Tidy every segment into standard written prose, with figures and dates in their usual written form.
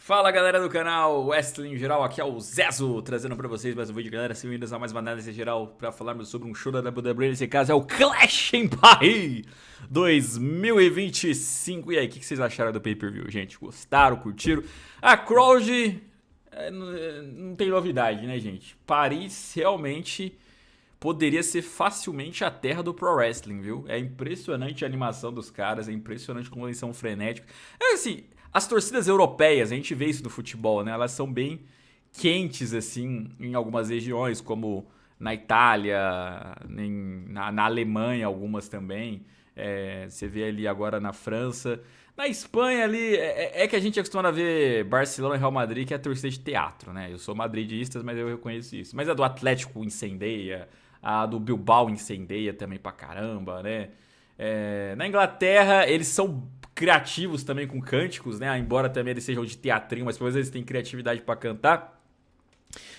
Fala galera do canal Wrestling em Geral, aqui é o Zezo, trazendo pra vocês mais um vídeo, galera, bem-vindos a mais uma análise geral pra falarmos sobre um show da WWE, nesse caso é o Clash in Paris 2025. E aí, o que vocês acharam do pay-per-view, gente? Gostaram, curtiram? A crowd, não tem novidade, né, gente? Paris realmente poderia ser facilmente a terra do pro wrestling, viu? É impressionante a animação dos caras, é impressionante como eles são frenéticos. É assim, as torcidas europeias, a gente vê isso no futebol, né? Elas são bem quentes, assim, em algumas regiões, como na Itália, na Alemanha, algumas também. Você vê ali agora na França. Na Espanha ali, é que a gente é acostumado a ver Barcelona e Real Madrid, que é a torcida de teatro, né? Eu sou madridista, mas eu reconheço isso. Mas a do Atlético incendeia, a do Bilbao incendeia também pra caramba, né? Na Inglaterra, eles são criativos também com cânticos, né? Embora também eles sejam de teatrinho, mas pelo menos eles têm criatividade pra cantar.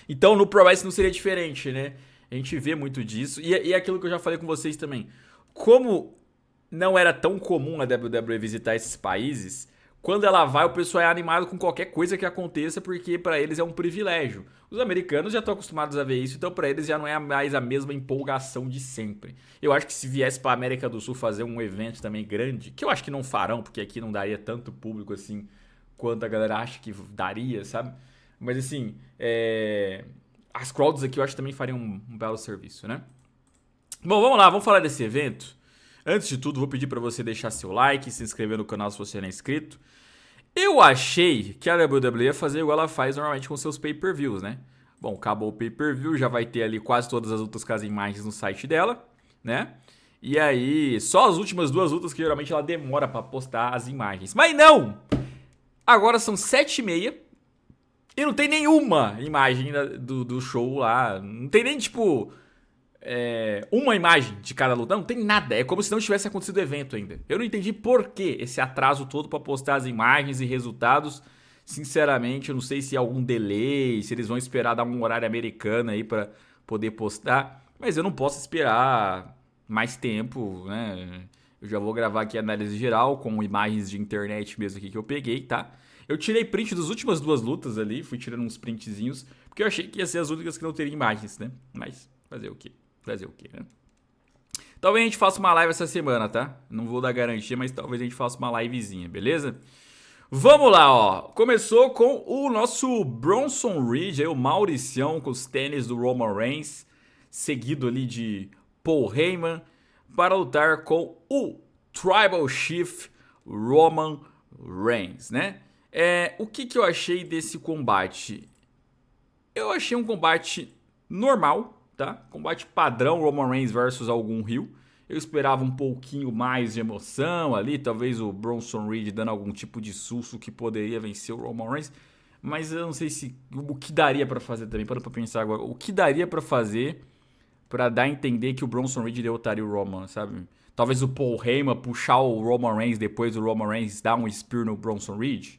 Então no Pro Wrestling não seria diferente, né? A gente vê muito disso. E é aquilo que eu já falei com vocês também. Como não era tão comum a WWE visitar esses países, quando ela vai, o pessoal é animado com qualquer coisa que aconteça, porque pra eles é um privilégio. Os americanos já estão acostumados a ver isso, então pra eles já não é mais a mesma empolgação de sempre. Eu acho que se viesse pra América do Sul fazer um evento também grande, que eu acho que não farão, porque aqui não daria tanto público assim quanto a galera acha que daria, sabe? Mas assim, as crowds aqui eu acho que também fariam um belo serviço, né? Bom, vamos lá, vamos falar desse evento. Antes de tudo, vou pedir para você deixar seu like, se inscrever no canal se você não é inscrito. Eu achei que a WWE ia fazer igual ela faz normalmente com seus pay-per-views, né? Bom, acabou o pay-per-view, já vai ter ali quase todas as lutas com as imagens no site dela, né? E aí, só as últimas duas lutas que geralmente ela demora para postar as imagens. Mas não! Agora são 7h30 e não tem nenhuma imagem do show lá. Não tem nem, tipo, uma imagem de cada luta. Não tem nada. É como se não tivesse acontecido o evento ainda. Eu não entendi por que esse atraso todo pra postar as imagens e resultados. Sinceramente, eu não sei se é algum delay, se eles vão esperar dar um horário americano aí pra poder postar. Mas eu não posso esperar mais tempo, né? Eu já vou gravar aqui a análise geral com imagens de internet mesmo aqui que eu peguei, tá? Eu tirei print das últimas duas lutas ali, fui tirando uns printzinhos, porque eu achei que ia ser as únicas que não teriam imagens, né? Mas fazer o quê? Fazer o quê, né? Talvez a gente faça uma live essa semana, tá? Não vou dar garantia, mas talvez a gente faça uma livezinha, beleza? Vamos lá, ó. Começou com o nosso Bronson Reed, aí, o Mauricião, com os tênis do Roman Reigns, seguido ali de Paul Heyman, para lutar com o Tribal Chief Roman Reigns, né? O que eu achei desse combate? Eu achei um combate normal, tá? Combate padrão, Roman Reigns versus algum Heel. Eu esperava um pouquinho mais de emoção ali, talvez o Bronson Reed dando algum tipo de susto que poderia vencer o Roman Reigns. Mas eu não sei se o que daria pra fazer também, para pra pensar agora. O que daria pra fazer pra dar a entender que o Bronson Reed derrotaria o Roman, sabe? Talvez o Paul Heyman puxar o Roman Reigns depois do Roman Reigns dar um spear no Bronson Reed.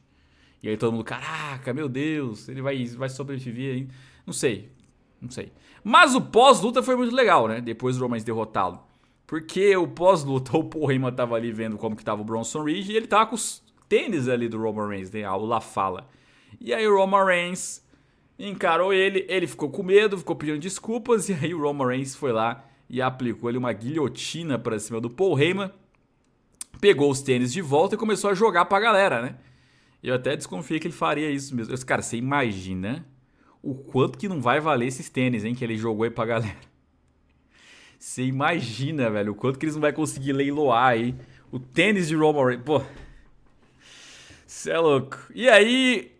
E aí todo mundo, caraca, meu Deus, ele vai sobreviver aí. Não sei, não sei. Mas o pós-luta foi muito legal, né? Depois do Roman Reigns derrotá-lo. Porque o pós-luta, o Paul Heyman tava ali vendo como que tava o Bronson Reed e ele tava com os tênis ali do Roman Reigns, né? O La Fala. E aí o Roman Reigns encarou ele ficou com medo, ficou pedindo desculpas, e aí o Roman Reigns foi lá e aplicou ali uma guilhotina pra cima do Paul Heyman, pegou os tênis de volta e começou a jogar pra galera, né? Eu até desconfiei que ele faria isso mesmo. Cara, você imagina o quanto que não vai valer esses tênis, hein, que ele jogou aí pra galera. Você imagina, velho, o quanto que eles não vai conseguir leiloar aí o tênis de Roman Reigns. Pô, você é louco. E aí,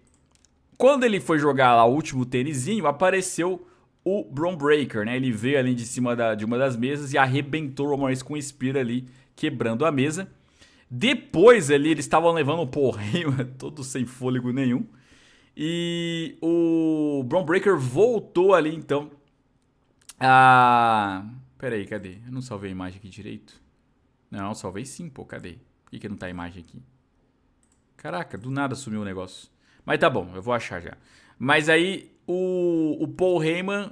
quando ele foi jogar lá o último tênisinho, apareceu o Bron Breakker, né? Ele veio ali de cima de uma das mesas e arrebentou o Roman Reigns com um spear ali, quebrando a mesa. Depois ali, eles estavam levando um porrinho, todo sem fôlego nenhum. E o Bron Breakker voltou ali, então. Pera aí, cadê? Eu não salvei a imagem aqui direito. Não, salvei sim, pô, cadê? Por que não tá a imagem aqui? Caraca, do nada sumiu o negócio. Mas tá bom, eu vou achar já. Mas aí, o Paul Heyman,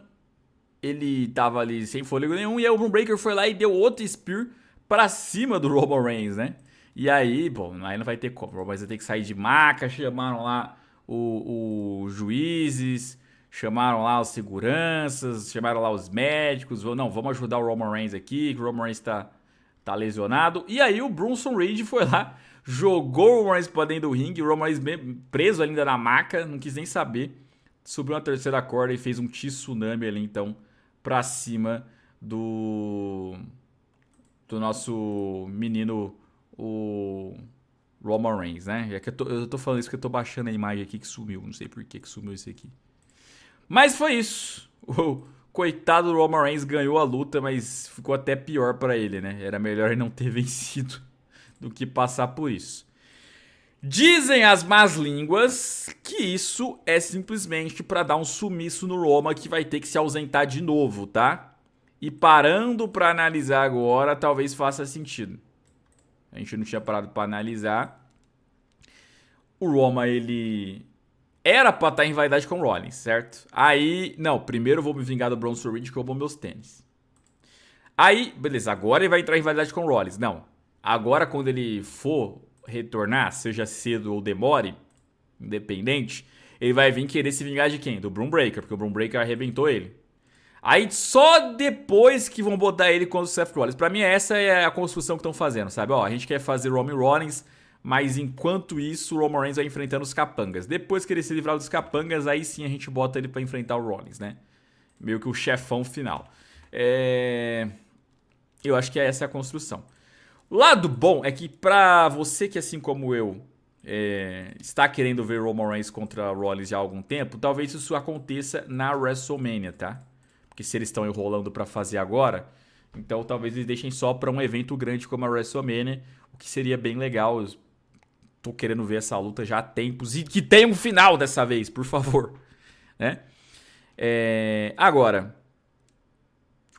ele tava ali sem fôlego nenhum. E aí o Bron Breakker foi lá e deu outro spear pra cima do Roman Reigns, né? E aí, bom, aí não vai ter como. O Roman Reigns vai ter que sair de maca. Chamaram lá os juízes, chamaram lá os seguranças, chamaram lá os médicos. Não, vamos ajudar o Roman Reigns aqui, que o Roman Reigns tá lesionado. E aí o Bronson Reed foi lá, jogou o Roman Reigns pra dentro do ringue, o Roman Reigns preso ainda na maca, não quis nem saber. Subiu uma terceira corda e fez um tsunami ali, então, pra cima do nosso menino, o Roman Reigns, né? É que eu tô falando isso porque eu tô baixando a imagem aqui que sumiu. Não sei por que sumiu isso aqui. Mas foi isso. O coitado do Roman Reigns ganhou a luta, mas ficou até pior pra ele, né? Era melhor ele não ter vencido do que passar por isso. Dizem as más línguas que isso é simplesmente pra dar um sumiço no Roma, que vai ter que se ausentar de novo, tá? E parando pra analisar agora, talvez faça sentido. A gente não tinha parado pra analisar. O Roma, ele era pra estar em rivalidade com o Rollins, certo? Aí, não, primeiro eu vou me vingar do Bronson Reed que roubou meus tênis. Aí, beleza, agora ele vai entrar em rivalidade com o Rollins. Não, agora quando ele for retornar, seja cedo ou demore, independente, ele vai vir querer se vingar de quem? Do Bron Breakker, porque o Bron Breakker arrebentou ele. Aí só depois que vão botar ele contra o Seth Rollins. Pra mim essa é a construção que estão fazendo, sabe? Ó, a gente quer fazer Roman Rollins, mas enquanto isso o Roman Reigns vai enfrentando os capangas. Depois que ele se livrar dos capangas, aí sim a gente bota ele pra enfrentar o Rollins, né? Meio que o chefão final. Eu acho que essa é a construção. O lado bom é que pra você que, assim como eu, está querendo ver Roman Reigns contra Rollins já há algum tempo, talvez isso aconteça na WrestleMania, tá? Porque se eles estão enrolando pra fazer agora, então talvez eles deixem só pra um evento grande como a WrestleMania, o que seria bem legal. Eu tô querendo ver essa luta já há tempos e que tenha um final dessa vez, por favor, né? Agora,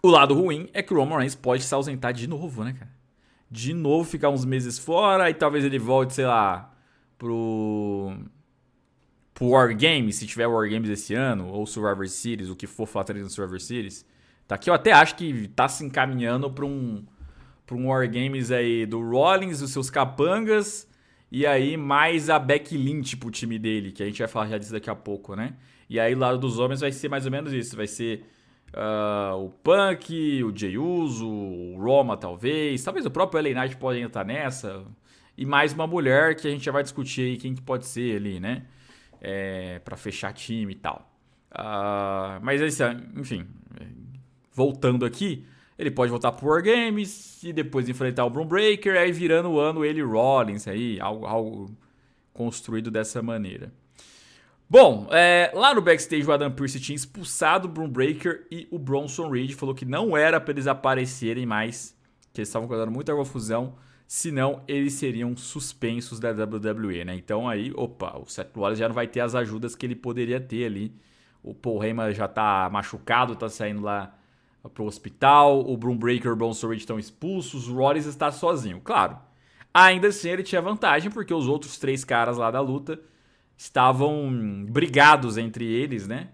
o lado ruim é que o Roman Reigns pode se ausentar de novo, né, cara? De novo ficar uns meses fora e talvez ele volte, sei lá, pro War Games, se tiver War Games esse ano, ou Survivor Series, o que for fazer no Survivor Series. Tá aqui, eu até acho que tá se encaminhando pra um War Games aí do Rollins, dos seus capangas, e aí mais a Becky Lynch pro time dele, que a gente vai falar já disso daqui a pouco, né? E aí, lado dos homens, vai ser mais ou menos isso. Vai ser o Punk, o Jey Uso, o Roma, talvez. Talvez o próprio LA Knight pode entrar nessa. E mais uma mulher que a gente já vai discutir aí quem que pode ser ali, né? Pra fechar time e tal. Mas, enfim, voltando aqui, ele pode voltar pro War Games e depois enfrentar o Bron Breakker, aí virando o ano ele Rollins, aí, algo construído dessa maneira. Bom, lá no backstage o Adam Pearce tinha expulsado o Bron Breakker e o Bronson Reed falou que não era pra eles aparecerem mais, que eles estavam causando muita confusão, senão eles seriam suspensos da WWE, né? Então aí, opa, o Seth Rollins já não vai ter as ajudas que ele poderia ter ali. O Paul Heyman já tá machucado, tá saindo lá pro hospital, o Bron Breakker e o Bronson Reed estão expulsos, o Rollins está sozinho. Claro, ainda assim ele tinha vantagem, porque os outros 3 caras lá da luta estavam brigados entre eles, né?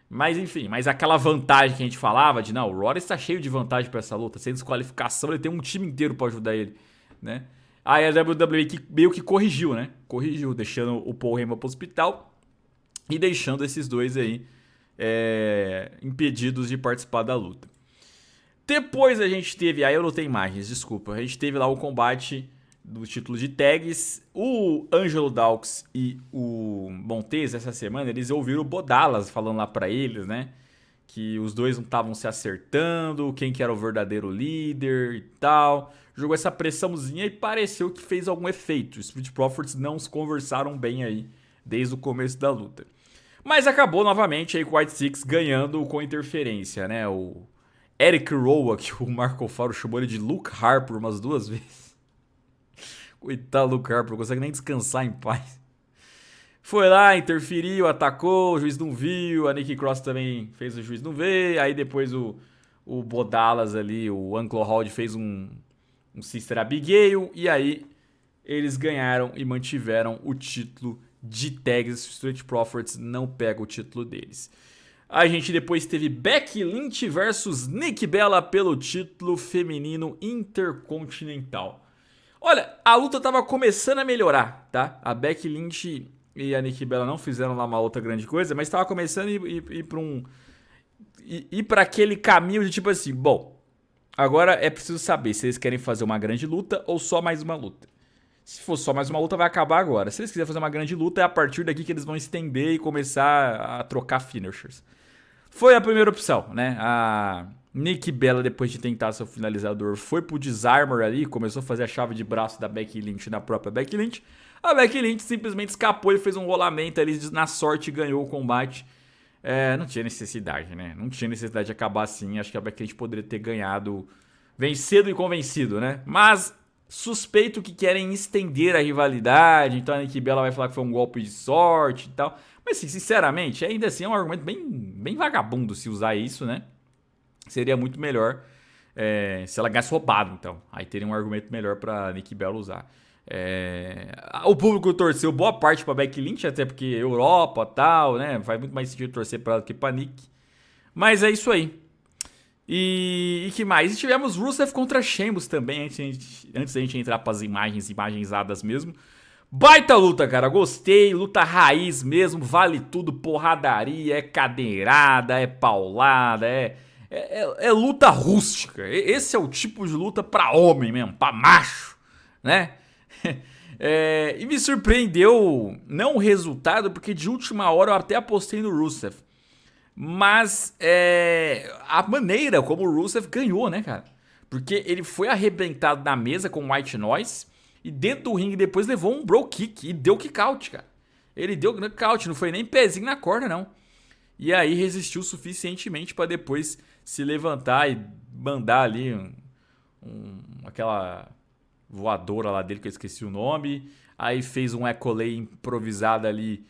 Mas enfim, aquela vantagem que a gente falava de, não, o Rollins tá cheio de vantagem pra essa luta, sem desqualificação, ele tem um time inteiro pra ajudar ele, né? Aí a WWE meio que corrigiu, né? Corrigiu, deixando o Paul Heyman pro hospital e deixando esses dois aí impedidos de participar da luta. Depois a gente teve, aí eu não tenho imagens, desculpa, a gente teve lá o combate do título de tags. O Angelo Dawkins e o Montez essa semana, eles ouviram o Bodalas falando lá pra eles, né? Que os dois não estavam se acertando, quem que era o verdadeiro líder e tal. Jogou essa pressãozinha e pareceu que fez algum efeito. Os Street Profits não se conversaram bem aí desde o começo da luta. Mas acabou novamente aí com o White Six ganhando com interferência, né? O Eric Rowan, que o Marco Alfaro chamou ele de Luke Harper umas 2 vezes. Coitado do Luke Harper, não consegue nem descansar em paz. Foi lá, interferiu, atacou, o juiz não viu, a Nikki Cross também fez o juiz não ver, aí depois o Bodalas ali, o Uncle Howdy fez um Sister Abigail, e aí eles ganharam e mantiveram o título de tags. Street Profits não pega o título deles. A gente depois teve Becky Lynch versus Nikki Bella pelo título feminino intercontinental. Olha, a luta tava começando a melhorar, tá? A Becky Lynch e a Nikki Bella não fizeram lá uma outra grande coisa, mas estava começando a ir para ir para aquele caminho de tipo assim, bom, agora é preciso saber se eles querem fazer uma grande luta ou só mais uma luta. Se for só mais uma luta, vai acabar agora. Se eles quiserem fazer uma grande luta, é a partir daqui que eles vão estender e começar a trocar finishers. Foi a primeira opção, né? A Nikki Bella, depois de tentar seu finalizador, foi pro Disarmor ali, começou a fazer a chave de braço da Becky Lynch na própria Becky Lynch. A Becky Lynch simplesmente escapou e fez um rolamento ali, na sorte ganhou o combate. Não tinha necessidade, né? Não tinha necessidade de acabar assim. Acho que a Becky Lynch poderia ter ganhado vencido e convencido, né? Mas suspeito que querem estender a rivalidade, então a Nikki Bella vai falar que foi um golpe de sorte e tal. Mas assim, sinceramente, ainda assim é um argumento bem vagabundo se usar isso, né? Seria muito melhor se ela ganhasse roubado, então. Aí teria um argumento melhor pra Nikki Bella usar. O público torceu boa parte pra Becky Lynch, até porque Europa e tal, né? Faz muito mais sentido torcer pra ela do que pra Nick. Mas é isso aí. E que mais? E tivemos Rusev contra Sheamus também, antes da gente entrar pras imagenzadas mesmo. Baita luta, cara, gostei, luta raiz mesmo, vale tudo, porradaria, é cadeirada, é paulada, é luta rústica. Esse é o tipo de luta pra homem mesmo, pra macho, né? E me surpreendeu, não o resultado, porque de última hora eu até apostei no Rusev. Mas a maneira como o Rusev ganhou, né, cara? Porque ele foi arrebentado na mesa com White Noise e dentro do ringue depois levou um bro kick e deu kick out, cara. Ele deu kick out, não foi nem pezinho na corda, não. E aí resistiu suficientemente para depois se levantar e mandar ali aquela voadora lá dele que eu esqueci o nome. Aí fez um Ecolay improvisado ali.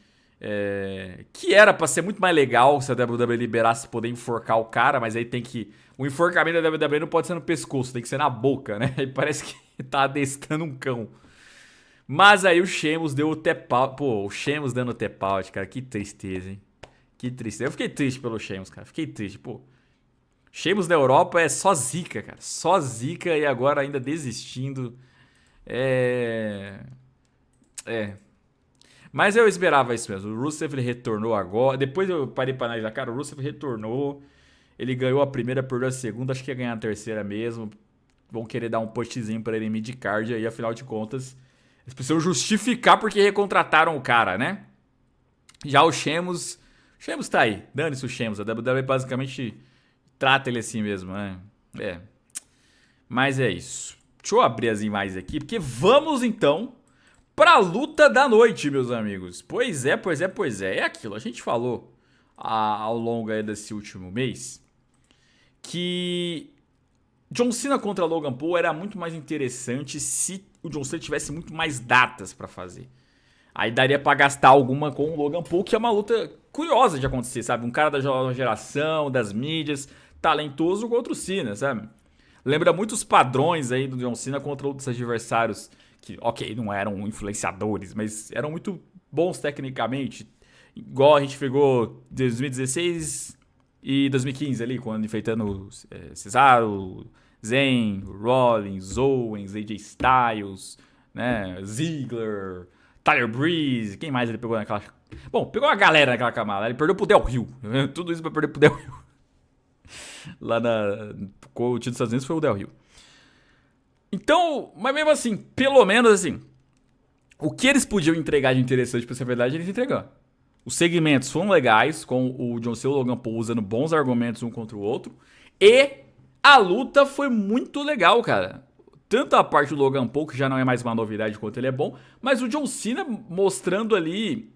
Que era pra ser muito mais legal se a WWE liberasse poder enforcar o cara, mas aí tem que... O enforcamento da WWE não pode ser no pescoço, tem que ser na boca, né? Aí parece que tá adestrando um cão. Mas aí o Sheamus deu o tap out. Pô, o Sheamus dando o tap out, cara, que tristeza, hein? Que tristeza. Eu fiquei triste pelo Sheamus, cara, fiquei triste, pô. Sheamus na Europa é só zica, cara, só zica e agora ainda desistindo. Mas eu esperava isso mesmo. O Rusev ele retornou agora. Depois eu parei pra analisar. Cara, o Rusev retornou. Ele ganhou a primeira, perdeu a segunda. Acho que ia ganhar a terceira mesmo. Vão querer dar um pushzinho pra ele em midcard. Aí, afinal de contas, eles precisam justificar porque recontrataram o cara, né? Já o Sheamus... O Sheamus tá aí. Dane-se o Sheamus. A WWE basicamente trata ele assim mesmo, né? Mas é isso. Deixa eu abrir as imagens aqui. Porque vamos, então... pra luta da noite, meus amigos. Pois é. É aquilo. A gente falou ao longo aí desse último mês que John Cena contra Logan Paul era muito mais interessante se o John Cena tivesse muito mais datas pra fazer. Aí daria pra gastar alguma com o Logan Paul, que é uma luta curiosa de acontecer, sabe? Um cara da nova geração, das mídias, talentoso contra o Cena, sabe? Lembra muitos padrões aí do John Cena contra outros adversários que, ok, não eram influenciadores, mas eram muito bons tecnicamente. Igual a gente pegou 2016 e 2015 ali, quando enfrentando Cesaro, Zayn, Rollins, Owens, AJ Styles, né, Ziggler, Tyler Breeze, quem mais ele pegou naquela... Bom, pegou uma galera naquela camada, ele perdeu pro Del Rio, tudo isso pra perder pro Del Rio. Lá com o título dos Estados Unidos foi o Del Rio. Então, mas mesmo assim, pelo menos assim, o que eles podiam entregar de interessante pra ser verdade, eles entregaram. Os segmentos foram legais, com o John Cena e o Logan Paul usando bons argumentos um contra o outro. E a luta foi muito legal, cara. Tanto a parte do Logan Paul, que já não é mais uma novidade quanto ele é bom, mas o John Cena mostrando ali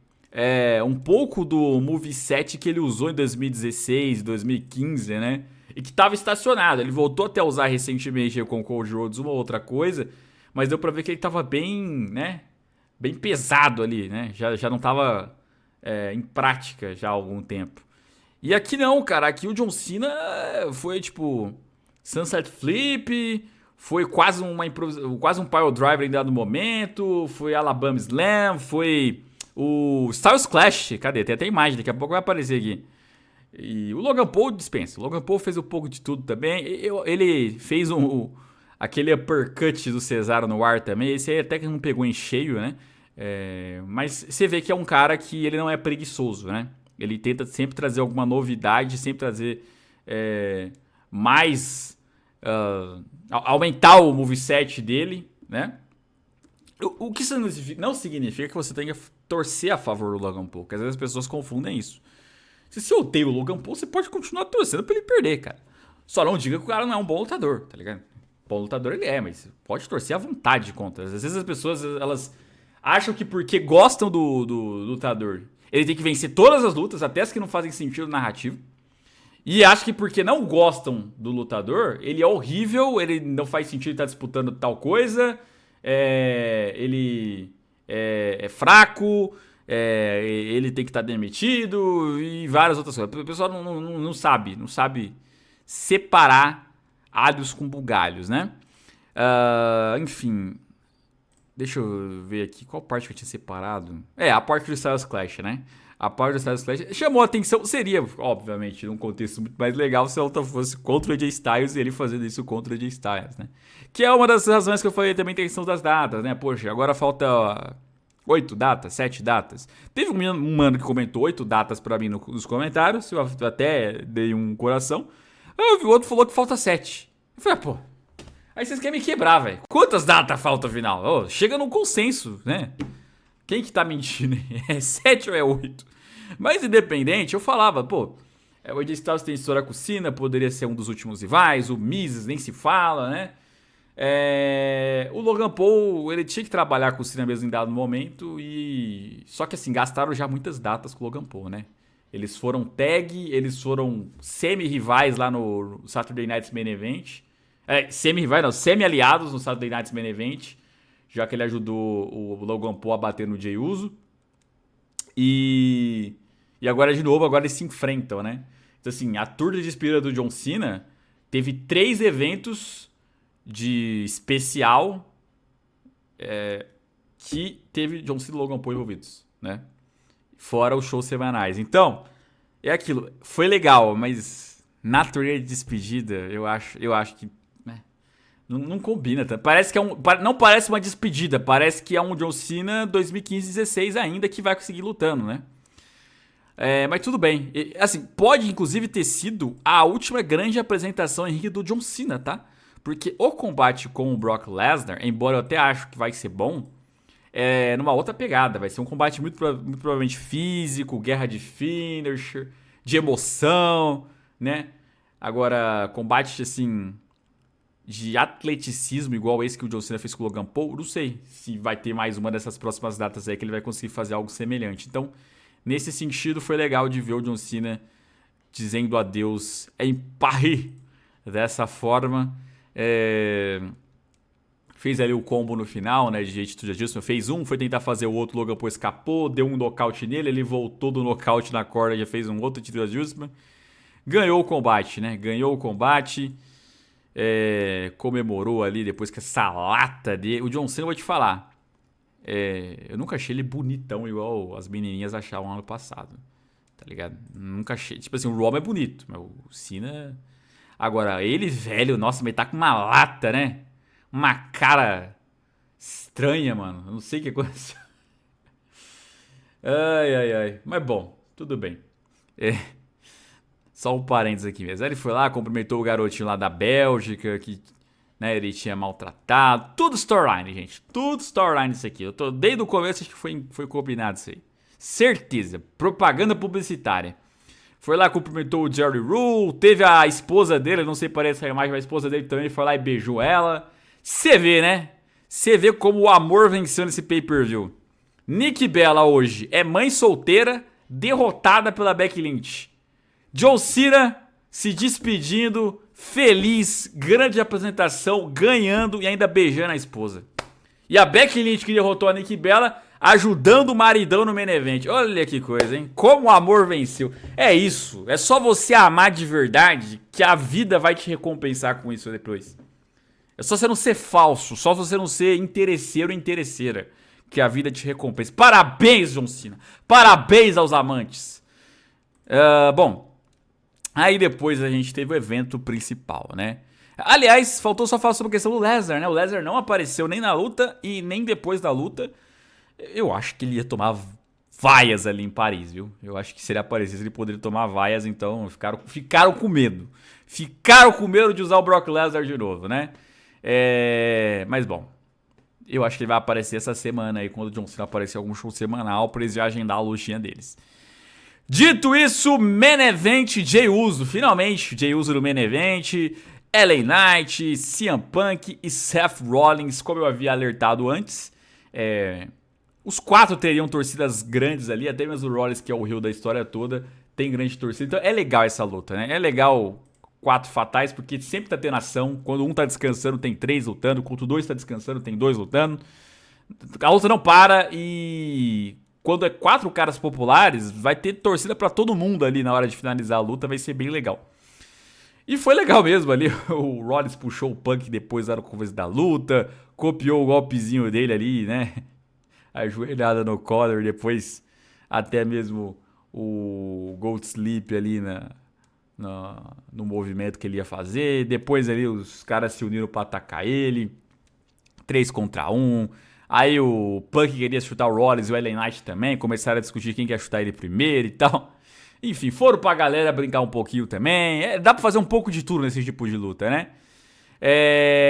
um pouco do moveset que ele usou em 2016, 2015, né? E que tava estacionado. Ele voltou até a usar recentemente com o Cody Rhodes uma outra coisa, mas deu pra ver que ele tava bem, né? Bem pesado ali, né? Já não tava em prática já há algum tempo. E aqui não, cara. Aqui o John Cena foi tipo Sunset Flip, foi quase quase um Pile Driver em dado momento, foi Alabama Slam, foi o Styles Clash. Cadê? Tem até imagem, daqui a pouco vai aparecer aqui. E o Logan Paul dispensa. O Logan Paul fez um pouco de tudo também. Ele fez aquele uppercut do Cesaro no ar também. Esse aí até que não pegou em cheio, né? Mas você vê que é um cara que ele não é preguiçoso, né? Ele tenta sempre trazer alguma novidade, sempre trazer mais... aumentar o moveset dele, né? O que não significa que você tenha que torcer a favor do Logan Paul, porque às vezes as pessoas confundem isso. Se você odeia o Logan Paul, você pode continuar torcendo pra ele perder, cara. Só não diga que o cara não é um bom lutador, tá ligado? Bom lutador ele é, mas pode torcer à vontade contra. Às vezes as pessoas, elas acham que porque gostam do lutador, ele tem que vencer todas as lutas, até as que não fazem sentido narrativo. E acham que porque não gostam do lutador, ele é horrível, ele não faz sentido estar disputando tal coisa, ele é fraco, ele tem que estar demitido e várias outras coisas. O pessoal não sabe separar alhos com bugalhos, né? Enfim, deixa eu ver aqui qual parte que eu tinha separado. A parte do Styles Clash, né? A parte do Styles Clash chamou a atenção. Seria, obviamente, num contexto muito mais legal se a luta fosse contra o AJ Styles e ele fazendo isso contra o AJ Styles, né? Que é uma das razões que eu falei também, tem a questão das datas, né? Poxa, agora falta 8 datas, 7 datas. Teve um mano que comentou 8 datas pra mim nos comentários, eu até dei um coração. Aí o outro falou que falta 7. Eu falei, pô, aí vocês querem me quebrar, velho. Quantas datas faltam afinal? Chega num consenso, né? Quem que tá mentindo? É 7 ou é 8? Mas independente, eu falava, pô, o AJ Styles tem história com o Cena, poderia ser um dos últimos rivais, o Miz nem se fala, né? O Logan Paul, ele tinha que trabalhar com o Cena mesmo em dado momento, e só que assim, gastaram já muitas datas com o Logan Paul, né? Eles foram tag, eles foram semi-rivais lá no Saturday Night's Main Event. Semi-rivais não, semi-aliados no Saturday Night's Main Event, já que ele ajudou o Logan Paul a bater no Jey Uso. E agora de novo, agora eles se enfrentam, né? Então assim, a tour de despedida do John Cena teve 3 eventos de especial que teve John Cena e Logan Paul envolvidos, né? Fora os shows semanais. Então, é aquilo. Foi legal, mas na turnê de despedida, eu acho que não combina. Tá? Parece que não parece uma despedida. Parece que é um John Cena 2015-16 ainda que vai conseguir lutando, né? Mas tudo bem. Assim, pode inclusive ter sido a última grande apresentação em ringue do John Cena, tá? Porque o combate com o Brock Lesnar, embora eu até acho que vai ser bom, numa outra pegada. Vai ser um combate muito provavelmente físico, guerra de finisher, de emoção, né? Agora, combate assim de atleticismo igual esse que o John Cena fez com o Logan Paul, não sei se vai ter mais uma dessas próximas datas aí que ele vai conseguir fazer algo semelhante. Então, nesse sentido, foi legal de ver o John Cena dizendo adeus em Paris dessa forma. Fez ali o combo no final, né, de Attitude Adjustment, fez foi tentar fazer o outro, o Logan Paul escapou, deu um nocaute nele, ele voltou do nocaute na corda, já fez um outro Attitude Adjustment, ganhou o combate, né, comemorou ali depois que essa lata dele, o John Cena, eu vou te falar, eu nunca achei ele bonitão igual as menininhas achavam ano passado, tá ligado? Nunca achei, tipo assim, o Roman é bonito, mas o Cena, agora, ele velho, nossa, mas tá com uma lata, né? Uma cara estranha, mano. Eu não sei o que aconteceu. Ai. Mas bom, tudo bem. Só um parênteses aqui mesmo. Aí ele foi lá, cumprimentou o garotinho lá da Bélgica, que né, ele tinha maltratado. Tudo storyline, gente. Tudo storyline isso aqui. Desde o começo acho que foi combinado isso aí. Certeza. Propaganda publicitária. Foi lá, cumprimentou o Jerry Rule. Teve a esposa dele, não sei se parece a imagem, mas a esposa dele também foi lá e beijou ela. Você vê, né? Você vê como o amor venceu nesse pay-per-view. Nikki Bella hoje é mãe solteira, derrotada pela Becky Lynch. John Cena se despedindo, feliz, grande apresentação, ganhando e ainda beijando a esposa. E a Becky Lynch que derrotou a Nikki Bella, ajudando o maridão no main event. Olha que coisa, hein? Como o amor venceu. É isso. É só você amar de verdade que a vida vai te recompensar com isso depois. É só você não ser falso, só você não ser interesseiro ou interesseira, que a vida te recompensa. Parabéns, John Cena. Parabéns aos amantes. Bom, aí depois a gente teve o evento principal, né? Aliás, faltou só falar sobre a questão do Lesnar, né? O Lesnar não apareceu nem na luta e nem depois da luta. Eu acho que ele ia tomar vaias ali em Paris, viu? Eu acho que se ele aparecesse, ele poderia tomar vaias, então ficaram com medo. Ficaram com medo de usar o Brock Lesnar de novo, né? Mas bom, eu acho que ele vai aparecer essa semana aí, quando o John Cena aparecer algum show semanal, pra eles já agendar a lutinha deles. Dito isso, Main Event, Jey Uso, finalmente, Jey Uso no Main Event, LA Knight, CM Punk e Seth Rollins, como eu havia alertado antes. Os 4 teriam torcidas grandes ali, até mesmo o Rollins, que é o heel da história toda, tem grande torcida. Então é legal essa luta, né? É legal 4 fatais, porque sempre tá tendo ação. Quando um tá descansando, tem 3 lutando. Quando 2 tá descansando, tem 2 lutando. A luta não para e... quando é 4 caras populares, vai ter torcida pra todo mundo ali na hora de finalizar a luta, vai ser bem legal. E foi legal mesmo ali, o Rollins puxou o Punk depois no começo da luta, copiou o golpezinho dele ali, né? A joelhada no collar, depois até mesmo o Gold Sleep ali no movimento que ele ia fazer. Depois ali os caras se uniram pra atacar ele, 3 contra 1. Aí o Punk queria chutar o Rollins e o LA Knight também, começaram a discutir quem quer chutar ele primeiro e tal. Enfim, foram pra galera brincar um pouquinho também. Dá pra fazer um pouco de tudo nesse tipo de luta, né?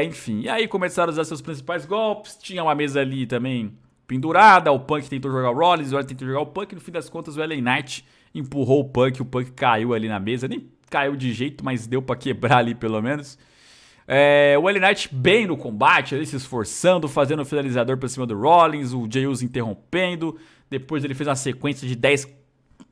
Enfim, e aí começaram a usar seus principais golpes. Tinha uma mesa ali também pendurada. O Punk tentou jogar o Rollins, o Rollins tentou jogar o Punk. No fim das contas, o LA Knight empurrou o Punk caiu ali na mesa. Nem caiu de jeito, mas deu pra quebrar ali pelo menos. O LA Knight bem no combate, ali se esforçando, fazendo o finalizador pra cima do Rollins. O Jey Uso interrompendo. Depois ele fez uma sequência de 10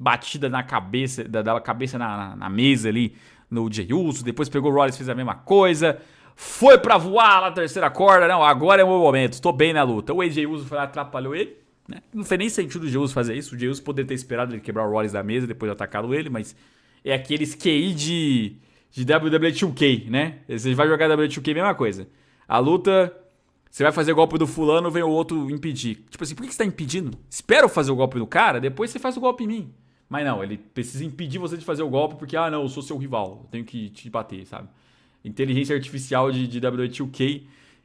batidas na cabeça, da cabeça na mesa ali no Jey Uso. Depois pegou o Rollins, fez a mesma coisa. Foi pra voar na terceira corda. Não, agora é o meu momento, estou bem na luta. O AJ Uso foi lá, atrapalhou ele, né? Não fez nem sentido o Jey Uso fazer isso. O Jey Uso poderia ter esperado ele quebrar o Rollins da mesa, depois atacado ele, mas é aqueles QI de WWE 2K, né? Você vai jogar WWE 2K, mesma coisa. A luta, você vai fazer o golpe do fulano, vem o outro impedir. Tipo assim, por que você tá impedindo? Espera eu fazer o golpe no cara, depois você faz o golpe em mim. Mas não, ele precisa impedir você de fazer o golpe porque, não, eu sou seu rival, eu tenho que te bater, sabe? Inteligência artificial de WWE 2K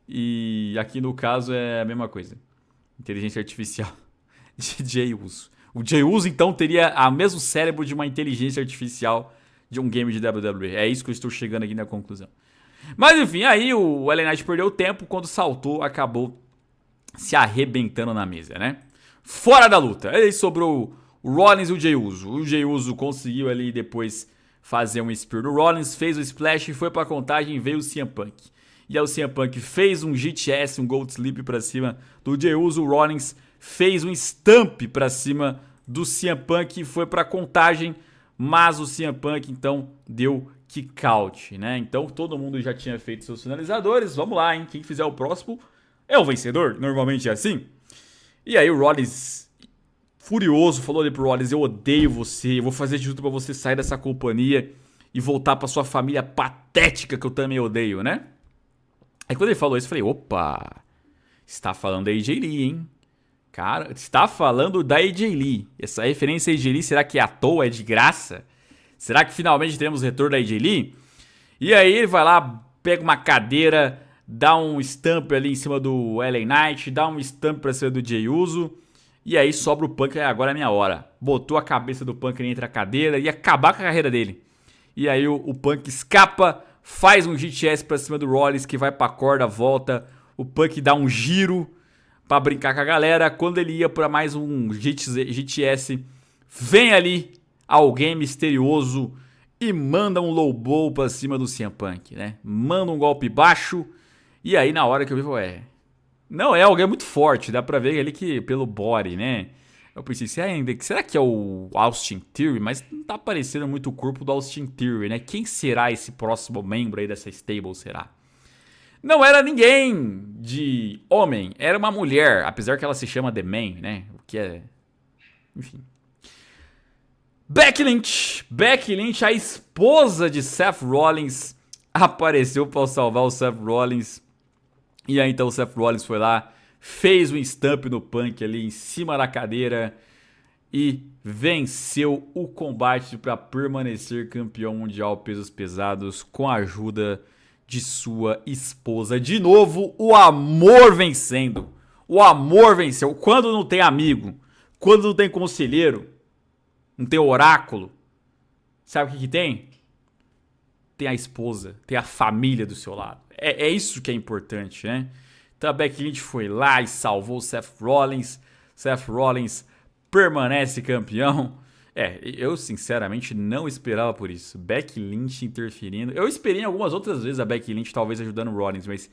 e aqui no caso é a mesma coisa. Inteligência artificial de Jey Uso. O Jey Uso então teria o mesmo cérebro de uma inteligência artificial de um game de WWE. É isso que eu estou chegando aqui na conclusão. Mas enfim, aí o LA Knight perdeu tempo, quando saltou acabou se arrebentando na mesa, né? Fora da luta, aí sobrou o Rollins e o Jey Uso. O Jey Uso conseguiu ali depois fazer um spear no Rollins, fez o splash, foi pra contagem e veio o CM Punk. E aí o CM Punk fez um GTS, um Gold Sleep pra cima do Jey Uso. O Rollins fez um stamp pra cima do CM Punk e foi pra contagem, mas o CM Punk então deu kick out, né? Então todo mundo já tinha feito seus finalizadores. Vamos lá, hein? Quem fizer o próximo é o vencedor, normalmente é assim. E aí o Rollins, furioso, falou ali pro Rollins: eu odeio você, eu vou fazer de tudo pra você sair dessa companhia e voltar pra sua família patética que eu também odeio, né? Aí quando ele falou isso, eu falei: opa, está falando da AJ Lee, hein? Cara, está falando da AJ Lee. Essa referência a AJ Lee, será que é à toa, é de graça? Será que finalmente teremos o retorno da AJ Lee? E aí ele vai lá, pega uma cadeira, dá um stamp ali em cima do LA Knight, dá um stamp pra cima do Jey Uso. E aí sobra o Punk, agora é minha hora. Botou a cabeça do Punk entre a cadeira e acabar com a carreira dele. E aí o Punk escapa, faz um GTS pra cima do Rollins, que vai pra corda, volta. O Punk dá um giro pra brincar com a galera. Quando ele ia pra mais um GTS, vem ali alguém misterioso e manda um low blow pra cima do CM Punk, né? Manda um golpe baixo. E aí na hora que eu vi, não, é alguém muito forte, dá pra ver ali que pelo body, né? Eu pensei, será que é o Austin Theory? Mas não tá parecendo muito o corpo do Austin Theory, né? Quem será esse próximo membro aí dessa stable, será? Não era ninguém de homem, era uma mulher, apesar que ela se chama The Man, né? O que é... enfim. Becky Lynch, a esposa de Seth Rollins, apareceu para salvar o Seth Rollins. E aí então o Seth Rollins foi lá, fez um stamp no Punk ali em cima da cadeira e venceu o combate para permanecer campeão mundial pesos pesados com a ajuda de sua esposa. De novo, o amor vencendo. O amor venceu. Quando não tem amigo, quando não tem conselheiro, não tem oráculo, sabe o que tem? Tem a esposa, tem a família do seu lado. É isso que é importante, né? Então a Becky Lynch foi lá e salvou o Seth Rollins. Seth Rollins permanece campeão. Eu sinceramente não esperava por isso. Becky Lynch interferindo. Eu esperei algumas outras vezes a Becky Lynch talvez ajudando o Rollins, mas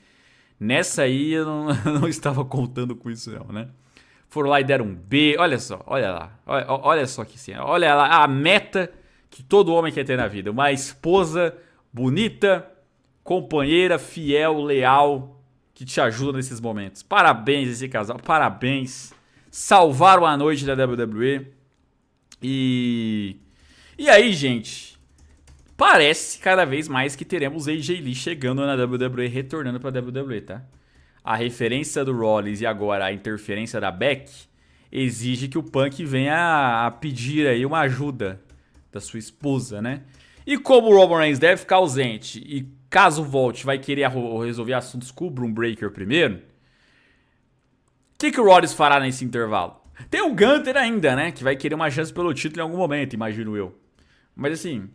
nessa aí eu não estava contando com isso não, né? Foram lá e deram um B. Olha só, olha lá. Olha só que cena. Olha lá a meta que todo homem quer ter na vida. Uma esposa bonita, companheira, fiel, leal, que te ajuda nesses momentos. Parabéns esse casal, parabéns. Salvaram a noite da WWE. E aí, gente, parece cada vez mais que teremos AJ Lee chegando na WWE, retornando pra WWE, tá? A referência do Rollins e agora a interferência da Beck exige que o Punk venha a pedir aí uma ajuda da sua esposa, né? E como o Roman Reigns deve ficar ausente e caso volte vai querer resolver assuntos com o Bron Breakker primeiro, o que o Rollins fará nesse intervalo? Tem o Gunther ainda, né? Que vai querer uma chance pelo título em algum momento, imagino eu. Mas assim,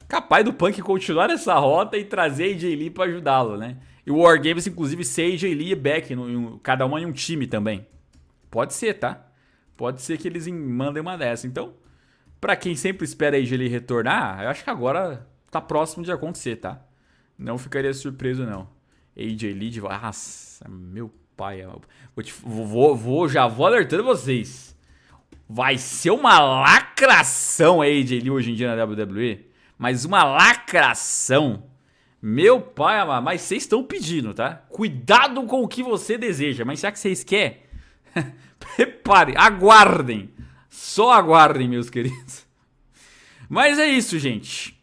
capaz do Punk continuar nessa rota e trazer AJ Lee pra ajudá-lo, né? E o War Games, inclusive, ser AJ Lee e Beck, cada uma em um time também. Pode ser, tá? Pode ser que eles mandem uma dessa. Então, pra quem sempre espera AJ Lee retornar, eu acho que agora tá próximo de acontecer, tá? Não ficaria surpreso, não. AJ Lee de... Nossa, meu pai. Já vou alertando vocês. Vai ser uma lacração a AJ Lee hoje em dia na WWE. Mas uma lacração. Meu pai amado, mas vocês estão pedindo, tá? Cuidado com o que você deseja. Mas será que vocês querem? Prepare, aguardem. Só aguardem, meus queridos. Mas é isso, gente.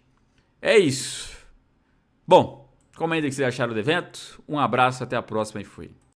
É isso. Bom, comentem o que vocês acharam do evento. Um abraço, até a próxima e fui.